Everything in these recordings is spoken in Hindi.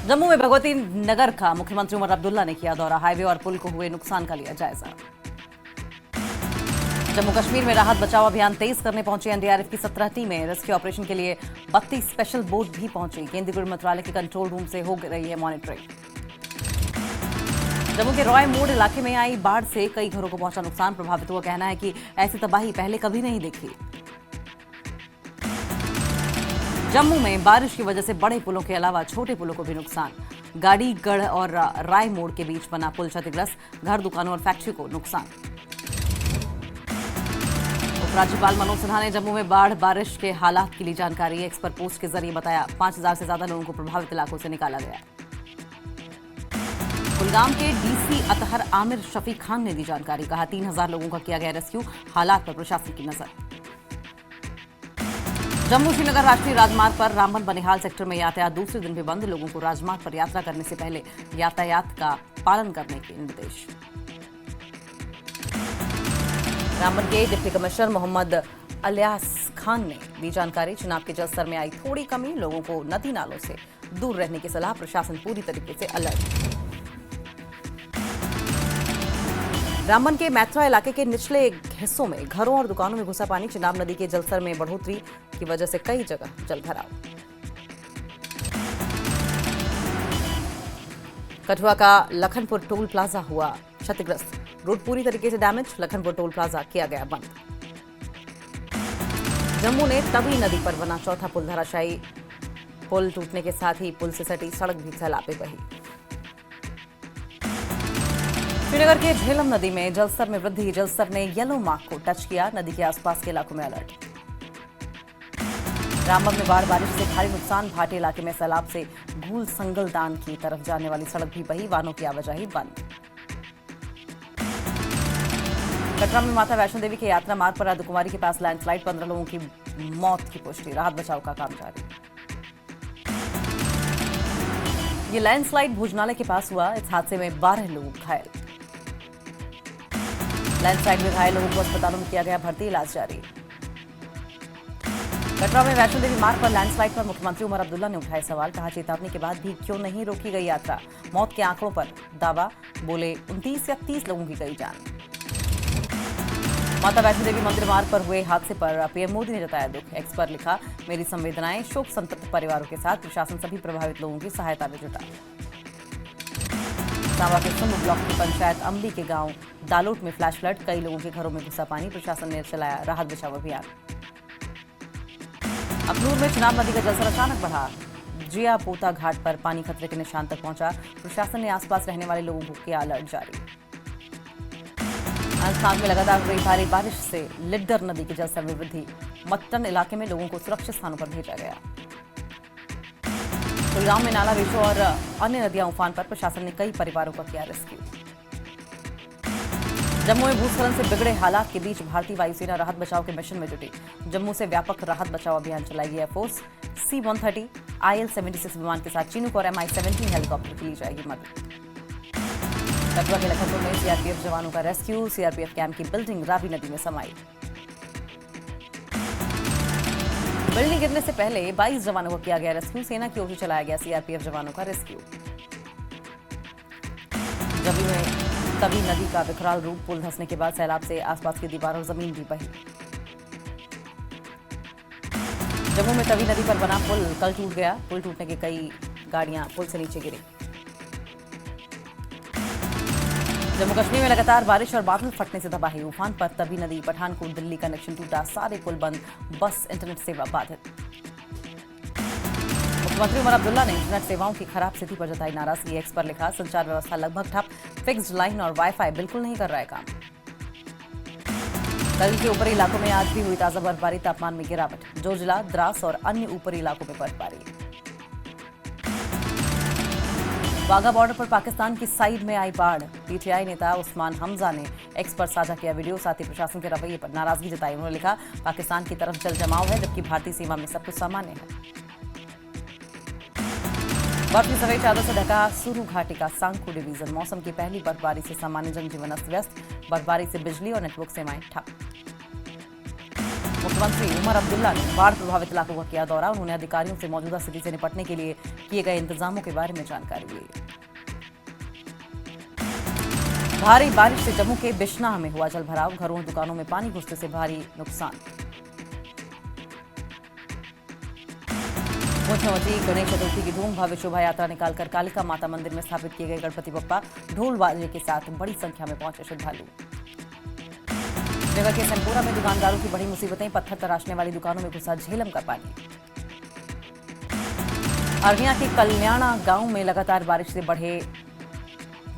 जम्मू में भगवती नगर का मुख्यमंत्री उमर अब्दुल्ला ने किया दौरा। हाईवे और पुल को हुए नुकसान का लिया जायजा। जम्मू कश्मीर में राहत बचाव अभियान तेज करने पहुंची एनडीआरएफ की 17 टीमें। रेस्क्यू ऑपरेशन के लिए 32 स्पेशल बोट भी पहुंची। केंद्रीय गृह मंत्रालय के कंट्रोल रूम से हो रही है मॉनिटरिंग। जम्मू के रॉय मोड़ इलाके में आई बाढ़ से कई घरों को पहुंचा नुकसान। प्रभावितों का कहना है कि ऐसी तबाही पहले कभी नहीं देखी। जम्मू में बारिश की वजह से बड़े पुलों के अलावा छोटे पुलों को भी नुकसान। गाड़ीगढ़ और राय मोड़ के बीच बना पुल क्षतिग्रस्त। घर, दुकानों और फैक्ट्री को नुकसान। उपराज्यपाल मनोज सिन्हा ने जम्मू में बाढ़ बारिश के हालात की ली जानकारी। एक्सपर्ट पोस्ट के जरिए बताया 5000 से ज्यादा लोगों को प्रभावित इलाकों से निकाला गया। कुलगाम के डीसी अतहर आमिर शफीक खान ने दी जानकारी। कहा 3000 लोगों का किया गया रेस्क्यू। हालात पर प्रशासन की नजर। जम्मू श्रीनगर राष्ट्रीय राजमार्ग पर रामबन बनिहाल सेक्टर में यातायात दूसरे दिन भी बंद। लोगों को राजमार्ग पर यात्रा करने से पहले यातायात का पालन करने के निर्देश। रामबन के डिप्टी कमिश्नर मोहम्मद अलियास खान ने दी जानकारी। चुनाव के जलस्तर में आई थोड़ी कमी। लोगों को नदी नालों से दूर रहने की सलाह। प्रशासन पूरी तरीके से अलर्ट। रामबन के मैत्रा इलाके के निचले हिस्सों में घरों और दुकानों में घुसा पानी। चिनाब नदी के जलस्तर में बढ़ोतरी की वजह से कई जगह जलभराव। कठुआ का लखनपुर टोल प्लाजा हुआ क्षतिग्रस्त। रोड पूरी तरीके से डैमेज। लखनपुर टोल प्लाजा किया गया बंद। जम्मू ने तवी नदी पर बना चौथा पुल धराशायी। पुल टूटने के साथ ही पुल से सटी सड़क भी सैलाब में बही। श्रीनगर के झेलम नदी में जलस्तर में वृद्धि। जलस्तर ने येलो मार्क को टच किया। नदी के आसपास के इलाकों में अलर्ट। रामबन में बाढ़ बारिश से भारी नुकसान। भाटे इलाके में सैलाब से घूल संगलदान की तरफ जाने वाली सड़क भी बही। वाहनों की आवाजाही बंद। कटरा में माता वैष्णो देवी के यात्रा मार्ग पर अर्धकुमारी के पास लैंडस्लाइड। 15 लोगों की मौत की पुष्टि। राहत बचाव का काम जारी। ये लैंडस्लाइड भोजनालय के पास हुआ। इस हादसे में 12 लोग घायल। लैंडस्लाइड में घायल लोगों को अस्पतालों में किया गया भर्ती। इलाज जारी। कटरा में वैष्णो देवी मार्ग पर लैंडस्लाइड पर मुख्यमंत्री उमर अब्दुल्ला ने उठाए सवाल। कहा चेतावनी के बाद भी क्यों नहीं रोकी गई यात्रा। मौत के आंकड़ों पर दावा। बोले 29 या 30 लोगों की गई जान। माता वैष्णो देवी मंदिर मार्ग पर हुए हादसे पर पीएम मोदी ने जताया दुख। एक्स पर लिखा मेरी संवेदनाएं शोक संतप्त परिवारों के साथ। प्रशासन सभी प्रभावित लोगों की सहायता में जुटा। सांबा के सुंब ब्लॉक की पंचायत अम्बी के गांव दालोट में फ्लैश फ्लड। कई लोगों के घरों में घुसा पानी। प्रशासन ने चलाया राहत बचाव अभियान। अखनूर में चिनाब नदी का जलस्तर अचानक बढ़ा। जिया पोता घाट पर पानी खतरे के निशान तक पहुंचा। प्रशासन ने आसपास रहने वाले लोगों को किया अलर्ट जारी। अनंतनाग में लगातार हो रही भारी बारिश से लिड्डर नदी के जलस्तर में वृद्धि। मट्टन इलाके में लोगों को सुरक्षित स्थानों पर भेजा गया। कुलगाम में नाला विशो और अन्य नदियां उफान पर। प्रशासन ने कई परिवारों का किया रेस्क्यू। जम्मू में भूस्खलन से बिगड़े हालात के बीच भारतीय वायुसेना राहत बचाव के मिशन में जुटी। जम्मू से व्यापक राहत बचाव अभियान चलाएगी एयरफोर्स। C-130 IL-76 विमान के साथ चिनूक और MI-17 हेलीकॉप्टर की ली जाएगी मदद। कटुआ के लखनपुर में सीआरपीएफ जवानों का रेस्क्यू। सीआरपीएफ कैंप की बिल्डिंग रावी नदी में समाई। बिल्डिंग गिरने से पहले 22 जवानों को किया गया रेस्क्यू। सेना की ओर से चलाया गया सीआरपीएफ जवानों का रेस्क्यू। जम्मू में तवी नदी का विकराल रूप। पुल धंसने के बाद सैलाब से आसपास की दीवार और जमीन भी बही। जम्मू में तवी नदी पर बना पुल कल टूट गया। पुल टूटने के कई गाड़ियां पुल से नीचे गिरी। जम्मू कश्मीर में लगातार बारिश और बादल फटने से तबाही। उफान पर तवी नदी। पठानकोट दिल्ली कनेक्शन टूटा। सारे पुल बंद। बस इंटरनेट सेवा बाधित। मुख्यमंत्री उमर अब्दुल्ला ने इंटरनेट सेवाओं की खराब स्थिति पर जताई नाराजगी। एक्स पर लिखा संचार व्यवस्था लगभग ठप। फिक्स्ड लाइन और वाईफाई बिल्कुल नहीं कर रहा है काम। कल के ऊपरी इलाकों में आज भी हुई ताजा बर्फबारी। तापमान में गिरावट। जोजिला, द्रास और अन्य ऊपरी इलाकों में बर्फबारी। वाघा बॉर्डर पर पाकिस्तान की साइड में आई बाढ़। पीटीआई नेता उस्मान हमजा ने एक्स पर साझा किया वीडियो। साथ ही प्रशासन के रवैये पर नाराजगी जताई। उन्होंने लिखा पाकिस्तान की तरफ जल जमाव है जबकि भारतीय सीमा में सब कुछ सामान्य है। बर्फ की सफेद चादर से ढका सुरू घाटी का सांगखू डिवीजन। मौसम की पहली बर्फबारी से सामान्य जनजीवन अस्त व्यस्त। बर्फबारी से बिजली और नेटवर्क सेवाएं ठप। मुख्यमंत्री उमर अब्दुल्ला ने बाढ़ प्रभावित इलाकों का किया दौरा। उन्होंने अधिकारियों से मौजूदा स्थिति से निपटने के लिए किए गए इंतजामों के बारे में जानकारी ली। भारी बारिश से जम्मू के बिश्नाह में हुआ जलभराव। घरों और दुकानों में पानी घुसने से भारी नुकसान। मुख्यमंत्री गणेश चतुर्थी की धूम भव्य शोभा यात्रा निकालकर कालिका माता मंदिर में स्थापित किए गए गणपति बप्पा ढोल बाजे के साथ बड़ी संख्या में पहुंचे श्रद्धालु। श्रीनगर के सनपुरा में दुकानदारों की बड़ी मुसीबतें। पत्थर तराशने वाली दुकानों में घुसा झेलम का पानी। अरनिया के कल्याणा गांव में लगातार बारिश से बढ़े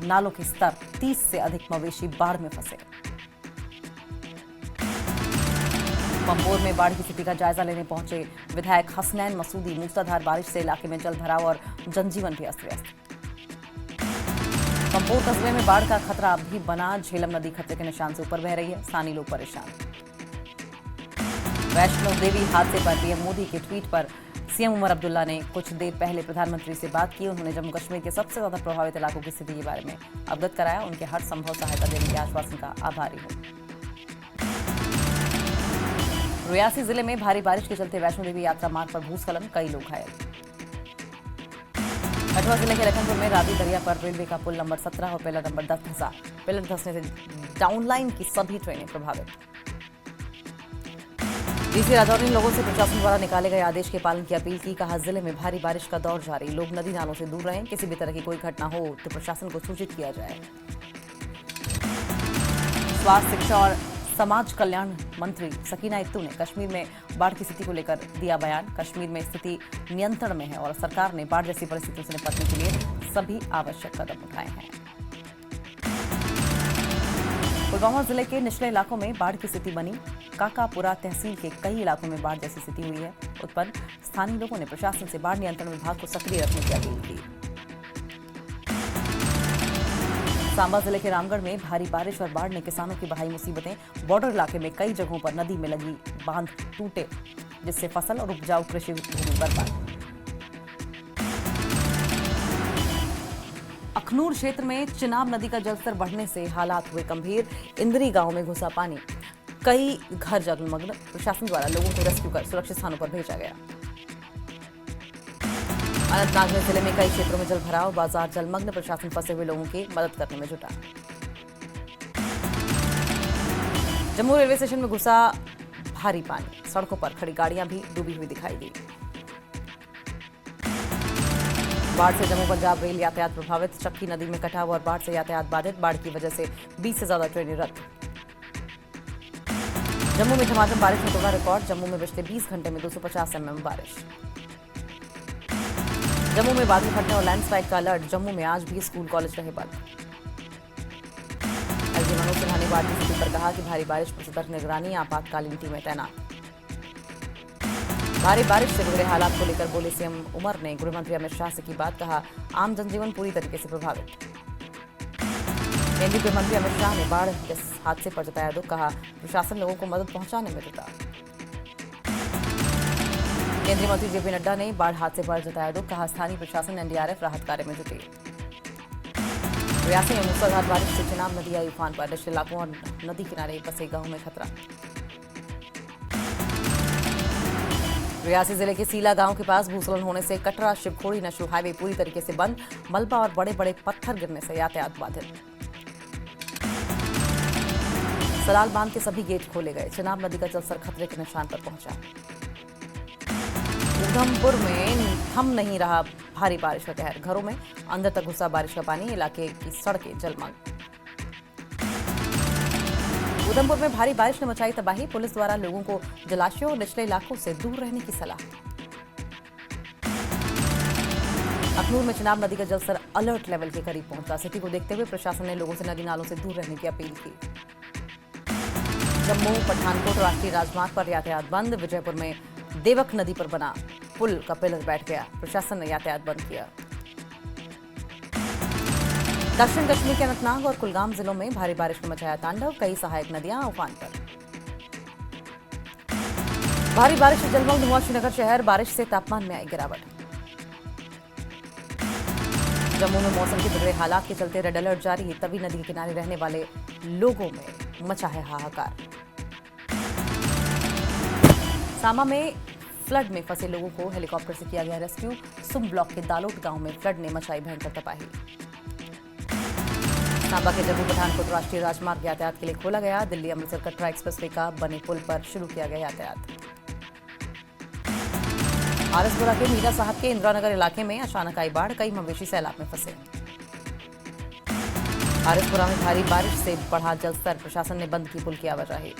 नालों के स्तर। 30 से अधिक मवेशी बाढ़ में फंसे। पंपोर में बाढ़ की स्थिति का जायजा लेने पहुंचे विधायक हसनैन मसूदी। मूसलाधार बारिश से इलाके में जलभराव और जनजीवन भी अस्त व्यस्त। पंपोर कस्बे में बाढ़ का खतरा अब भी बना। झेलम नदी खतरे के निशान से ऊपर बह रही है। स्थानीय लोग परेशान। वैष्णो देवी हादसे पर पीएम मोदी के ट्वीट पर सीएम उमर अब्दुल्ला ने कुछ देर पहले प्रधानमंत्री से बात की। उन्होंने जम्मू कश्मीर के सबसे ज्यादा प्रभावित इलाकों की स्थिति के बारे में अवगत कराया। उनके हर संभव सहायता देने के आश्वासन का आभारी हूं। रियासी जिले में भारी बारिश के चलते वैष्णो देवी यात्रा मार्ग पर भूस्खलन। कई लोग घायल। कठुआ जिले के लखनपुर में रावी दरिया पर रेलवे का पुल नंबर 17 और पिलर नंबर 10 धंसा। पिलर धंसने से डाउनलाइन की सभी ट्रेनें प्रभावित। डीसी राठौर ने लोगों से प्रशासन द्वारा निकाले गए आदेश के पालन की अपील की। कहा, जिले में भारी बारिश का दौर जारी। लोग नदी नालों से दूर रहें। किसी भी तरह की कोई घटना हो तो प्रशासन को सूचित किया जाए। स्वास्थ्य, शिक्षा और समाज कल्याण मंत्री सकीना इत्तू ने कश्मीर में बाढ़ की स्थिति को लेकर दिया बयान। कश्मीर में स्थिति नियंत्रण में है और सरकार ने बाढ़ जैसी परिस्थितियों से निपटने के लिए सभी आवश्यक कदम उठाए हैं। पुलवामा जिले के निचले इलाकों में बाढ़ की स्थिति बनी। काकापुरा तहसील के कई इलाकों में बाढ़ जैसी स्थिति हुई है उत्पन्न। स्थानीय लोगों ने प्रशासन से बाढ़ नियंत्रण विभाग को सक्रिय रखने की अपील की। सांबा जिले के रामगढ़ में भारी बारिश और बाढ़ ने किसानों की बढ़ाई मुसीबतें। बॉर्डर इलाके में कई जगहों पर नदी में लगी बांध टूटे, जिससे फसल और उपजाऊ कृषि भूमि बर्बाद। अखनूर क्षेत्र में चिनाब नदी का जलस्तर बढ़ने से हालात हुए गंभीर। इंदरी गांव में घुसा पानी। कई घर जलमग्न। प्रशासन द्वारा लोगों को रेस्क्यू कर सुरक्षित स्थानों पर भेजा गया। अनंतनाग जिले में कई क्षेत्रों में जलभराव। बाजार जलमग्न। प्रशासन फंसे हुए लोगों की मदद करने में जुटा। जम्मू रेलवे स्टेशन में घुसा भारी पानी। सड़कों पर खड़ी गाड़ियां भी डूबी हुई दिखाई दी। बाढ़ से जम्मू पंजाब रेल यातायात प्रभावित। चक्की नदी में कटाव और बाढ़ से यातायात बाधित। बाढ़ की वजह से 20 से ज्यादा ट्रेनें रद्द। जम्मू में झमाझम बारिश ने तोड़ा रिकॉर्ड। जम्मू में पिछले 20 घंटे में 250 mm बारिश। जम्मू में बादल फटने और लैंडस्लाइड का अलर्ट। जम्मू में आज भी स्कूल कॉलेज रहे बंद। एलजी मनोज सिन्हा ने बाढ़ की स्थिति पर कहा कि भारी बारिश पर सतर्क निगरानी। आपातकालीन टीमें तैनात। भारी बारिश से बिगड़े हालात को लेकर बोले सीएम उमर ने गृह मंत्री अमित शाह से की बात। कहा, आम जनजीवन पूरी तरीके से प्रभावित। केंद्रीय गृह मंत्री अमित शाह ने बाढ़ के हादसे पर जताया दुख। कहा, प्रशासन लोगों को मदद पहुंचाने में जुटा। केंद्रीय मंत्री जेपी नड्डा ने बाढ़ हादसे पर जताया दुख। कहा, स्थानीय प्रशासन एनडीआरएफ राहत कार्य में जुटी। रियासी में मूसलाधार बारिश से चिनाब नदी आई उफान पर। निचले इलाकों और नदी किनारे बसे गांवों में खतरा। रियासी जिले के सीला गांव के पास भूस्खलन होने से कटरा शिवखोड़ी नेशनल हाईवे पूरी तरीके से बंद। मलबा और बड़े बड़े पत्थर गिरने से यातायात बाधित। सलाल बांध के सभी गेट खोले गए। चिनाब नदी का जलस्तर खतरे के निशान पर पहुंचा। उधमपुर में थम नहीं रहा भारी बारिश का कहर। घरों में अंदर तक घुसा बारिश का पानी। इलाके की सड़कें जलमग्न। उधमपुर में भारी बारिश ने मचाई तबाही। पुलिस द्वारा लोगों को जलाशयों और निचले इलाकों से दूर रहने की सलाह। अखनूर में चिनाब नदी का जलस्तर अलर्ट लेवल के करीब पहुंचा। स्थिति को देखते हुए प्रशासन ने लोगों से नदी नालों से दूर रहने की अपील की। जम्मू पठानकोट राष्ट्रीय राजमार्ग पर यातायात बंद। विजयपुर में देवक नदी पर बना पुल का पिलर बैठ गया। प्रशासन ने यातायात बंद किया। दक्षिण कश्मीर के अनंतनाग और कुलगाम जिलों में भारी बारिश ने मचाया तांडव। कई सहायक नदियां उफान पर। भारी बारिश से जलमग्न हुआ श्रीनगर शहर। बारिश से तापमान में आई गिरावट। जम्मू में मौसम के बिगड़े हालात के चलते रेड अलर्ट जारी। तवी नदी के किनारे रहने वाले लोगों में मचा है हाहाकार। सामा में फ्लड में फंसे लोगों को हेलीकॉप्टर से किया गया रेस्क्यू। सुम ब्लॉक के दालोट गांव में फ्लड ने मचाई भयंकर तबाही। सांबा के जम्मू पठानकोट राष्ट्रीय राजमार्ग यातायात के लिए खोला गया। दिल्ली अमृतसर कटरा एक्सप्रेसवे का बने पुल पर शुरू किया गया यातायात। आरएसपुरा के मीरा साहब के इंदिरानगर इलाके में अचानक आई बाढ़, कई मवेशी सैलाब में फंसे। आरएसपुरा में भारी बारिश से बढ़ा जलस्तर, प्रशासन ने बंद की पुल की आवाजाही।